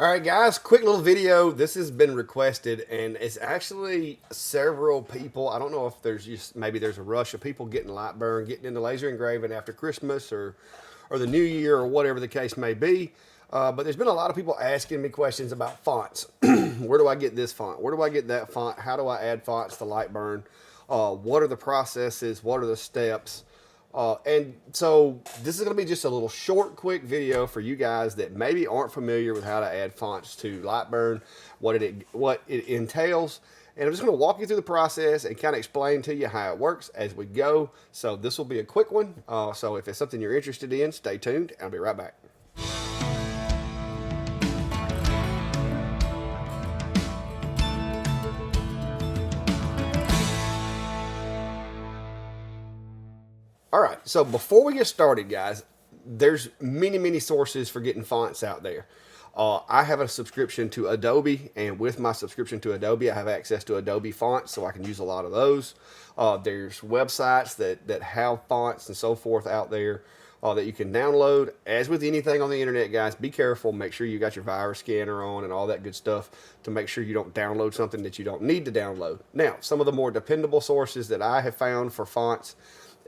All right, guys, quick little video. This has been requested, and it's actually several people. I don't know if there's just maybe there's a rush of people getting Lightburn, getting into laser engraving after Christmas or the New Year or whatever the case may be. But there's been a lot of people asking me questions about fonts. Where do I get this font? Where do I get that font? How do I add fonts to Lightburn? What are the processes? What are the steps? And so this is going to be just a little short, quick video for you guys that maybe aren't familiar with how to add fonts to Lightburn, what it entails. And I'm just going to walk you through the process and kind of explain to you how it works as we go. So this will be a quick one. So if it's something you're interested in, stay tuned. I'll be right back. All right, so before we get started, guys, there's many sources for getting fonts out there. I have a subscription to Adobe, and with my subscription to Adobe, I have access to Adobe fonts, so I can use a lot of those. There's websites that have fonts and so forth out there that you can download. As with anything on the internet, guys, be careful. Make sure you got your virus scanner on and all that good stuff to make sure you don't download something that you don't need to download. Now, some of the more dependable sources that I have found for fonts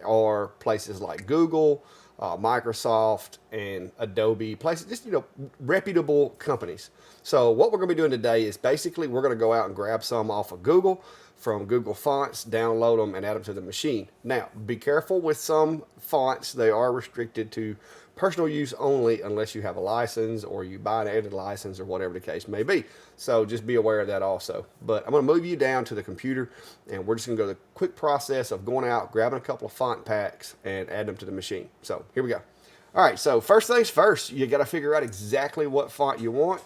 are places like Google, Microsoft, and Adobe, places, just, reputable companies. So what we're going to be doing today is basically we're going to go out and grab some off of Google, from Google Fonts, download them, and add them to the machine. Now, be careful with some fonts. They are restricted to personal use only unless you have a license or you buy an added license or whatever the case may be. So just be aware of that also. But I'm going to move you down to the computer, and we're just going to go the quick process of going out, grabbing a couple of font packs, and add them to the machine. So here we go. All right, so first things first, you got to figure out exactly what font you want.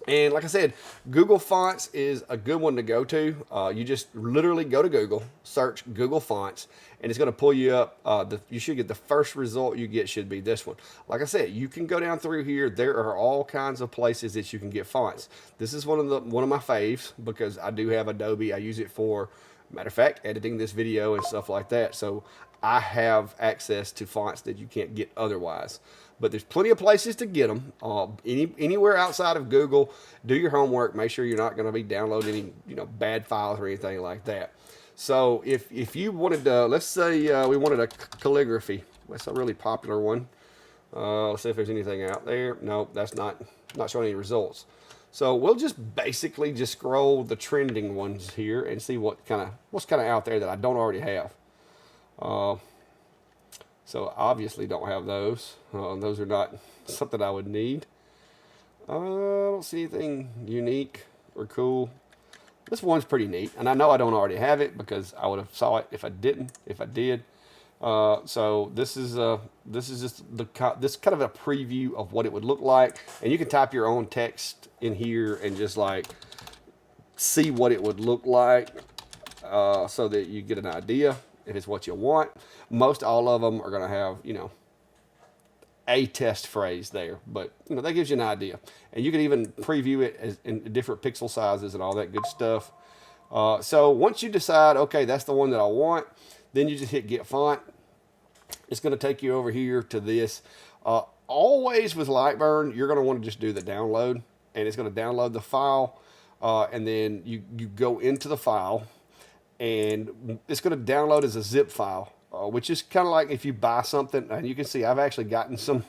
And like I said, Google Fonts is a good one to go to. You just literally go to Google, search Google Fonts, and it's going to pull you up. You should get the first result you get should be this one. Like I said, you can go down through here. There are all kinds of places that you can get fonts. This is one of my faves because I do have Adobe. I use it for, matter of fact, editing this video and stuff like that. So I have access to fonts that you can't get otherwise. But there's plenty of places to get them. Anywhere outside of Google, do your homework. Make sure you're not going to be downloading any bad files or anything like that. So if you wanted to, let's say we wanted a calligraphy. That's a really popular one. Let's see if there's anything out there. No, that's not showing any results. So we'll just basically just scroll the trending ones here and see what's kind of out there that I don't already have. So obviously don't have those. Those are not something I would need. I don't see anything unique or cool. This one's pretty neat, and I know I don't already have it because I would have saw it if I didn't. If I did, so this is just this kind of a preview of what it would look like, and you can type your own text in here and just like see what it would look like, so that you get an idea if it's what you want. Most all of them are going to have, a test phrase there, but that gives you an idea. And you can even preview it as in different pixel sizes and all that good stuff. So once you decide, okay, that's the one that I want, then you just hit get font. It's going to take you over here to this. Always with Lightburn, you're going to want to just do the download, and it's going to download the file, and then you go into the file, and it's going to download as a zip file, which is kind of like if you buy something. And you can see I've actually gotten some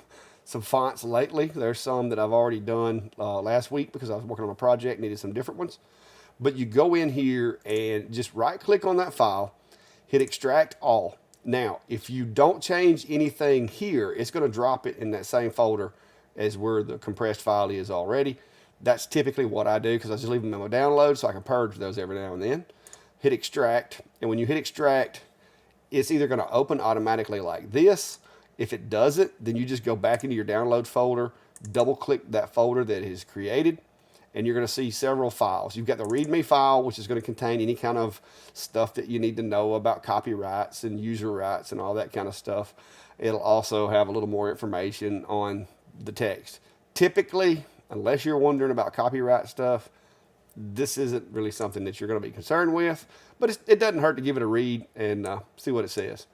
fonts lately. There's some that I've already done last week because I was working on a project, needed some different ones. But you go in here and just right click on that file, hit extract all. Now, if you don't change anything here, it's going to drop it in that same folder as where the compressed file is already. That's typically what I do because I just leave them in my download so I can purge those every now and then. Hit extract, and when you hit extract, it's either going to open automatically like this. If it doesn't, then you just go back into your download folder, double click that folder that is created, and you're going to see several files. You've got the README file, which is going to contain any kind of stuff that you need to know about copyrights and user rights and all that kind of stuff. It'll also have a little more information on the text. Typically, unless you're wondering about copyright stuff, this isn't really something that you're going to be concerned with, but it doesn't hurt to give it a read and see what it says.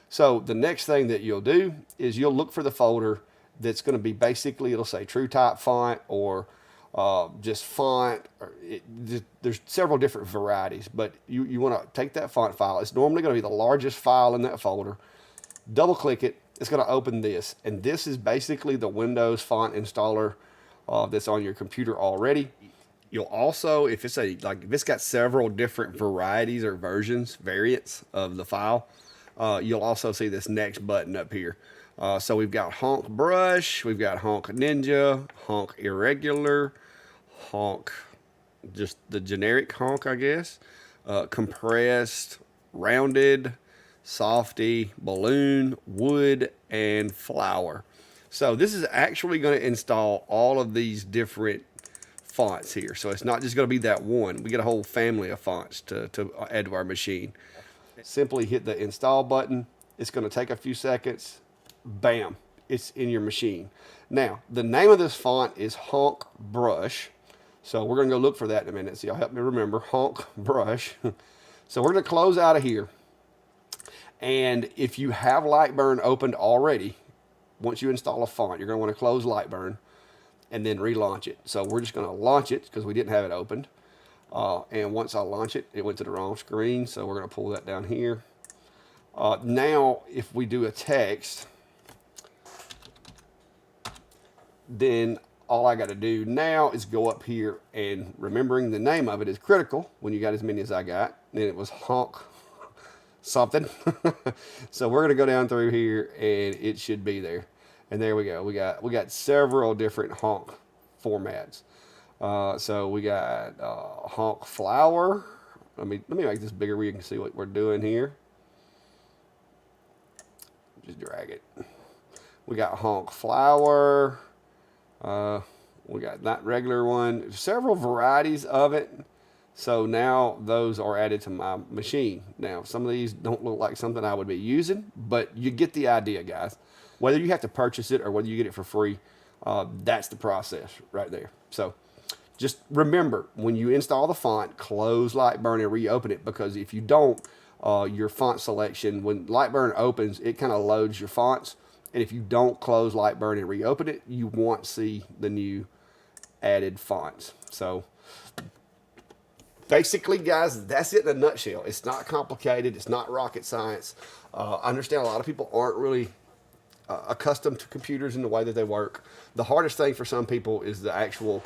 So the next thing that you'll do is you'll look for the folder that's going to be basically, it'll say TrueType font or just font. There's several different varieties, but you want to take that font file. It's normally going to be the largest file in that folder. Double click it. It's going to open this, and this is basically the Windows font installer that's on your computer already. You'll also, if it's got several different varieties or variants of the file, you'll also see this next button up here. So we've got Honk Brush, we've got Honk Ninja, Honk Irregular, Honk, just the generic Honk, I guess, Compressed, Rounded, Softy, Balloon, Wood, and Flower. So this is actually going to install all of these different fonts here. So it's not just going to be that one. We get a whole family of fonts to add to our machine. Simply hit the install button. It's going to take a few seconds. Bam, it's in your machine. Now, the name of this font is Honk Brush. So we're going to go look for that in a minute. So y'all help me remember, Honk Brush. So we're going to close out of here. And if you have Lightburn opened already, once you install a font, you're going to want to close Lightburn and then relaunch it. So we're just going to launch it because we didn't have it opened. And once I launch it, it went to the wrong screen. So we're going to pull that down here. Now, if we do a text, then all I got to do now is go up here, and remembering the name of it is critical when you got as many as I got. And it was Honk something. So we're going to go down through here, and it should be there. And there we go. We got several different Honk formats. So we got Honk Flower. Let me make this bigger where you can see what we're doing here. Just drag it. We got Honk Flower. We got that regular one. Several varieties of it. So now those are added to my machine. Now, some of these don't look like something I would be using, but you get the idea, guys. Whether you have to purchase it or whether you get it for free, that's the process right there. So just remember, when you install the font, close Lightburn and reopen it, because if you don't, your font selection, when Lightburn opens, it kind of loads your fonts. And if you don't close Lightburn and reopen it, you won't see the new added fonts. So basically, guys, that's it in a nutshell. It's not complicated. It's not rocket science. I understand a lot of people aren't really accustomed to computers in the way that they work. The hardest thing for some people is the actual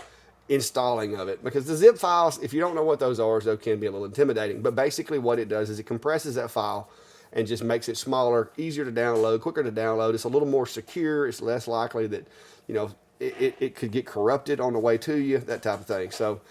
installing of it, because the zip files, if you don't know what those are, those can be a little intimidating. But basically what it does is it compresses that file and just makes it smaller, easier to download, quicker to download. It's a little more secure. It's less likely that, you know, it could get corrupted on the way to you, that type of thing. So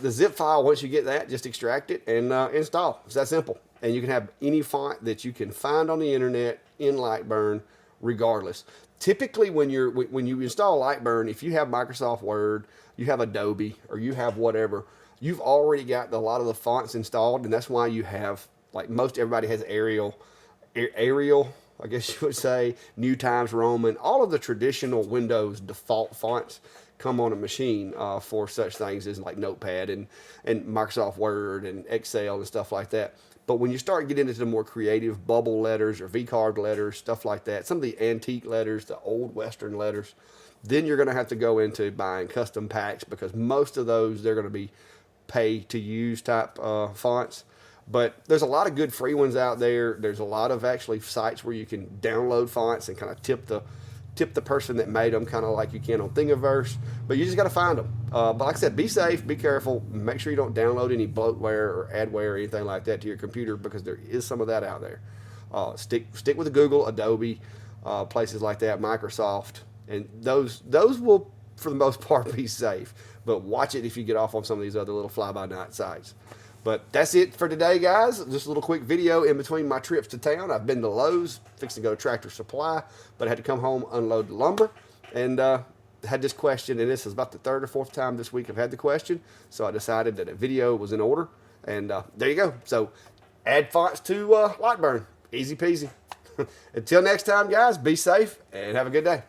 the zip file, once you get that, just extract it and install. It's that simple. And you can have any font that you can find on the internet in Lightburn, regardless. Typically, when you install Lightburn, if you have Microsoft Word, you have Adobe, or you have whatever, you've already got a lot of the fonts installed, and that's why you have, like, most everybody has Arial, I guess you would say, New Times Roman. All of the traditional Windows default fonts come on a machine for such things as like Notepad and Microsoft Word and Excel and stuff like that. But when you start getting into the more creative bubble letters or V-carved letters, stuff like that, some of the antique letters, the old Western letters, then you're going to have to go into buying custom packs, because most of those, they're going to be pay-to-use type fonts. But there's a lot of good free ones out there. There's a lot of actually sites where you can download fonts and kind of tip the person that made them, kind of like you can on Thingiverse. But you just got to find them. But like I said, be safe, be careful. Make sure you don't download any bloatware or adware or anything like that to your computer, because there is some of that out there. Stick with the Google, Adobe, places like that, Microsoft, and those will, for the most part, be safe. But watch it if you get off on some of these other little fly-by-night sites. But that's it for today, guys. Just a little quick video in between my trips to town. I've been to Lowe's, fixing to go to Tractor Supply, but I had to come home, unload the lumber, and had this question, and this is about the third or fourth time this week I've had the question, so I decided that a video was in order, and there you go. So add fonts to Lightburn. Easy peasy. Until next time, guys, be safe and have a good day.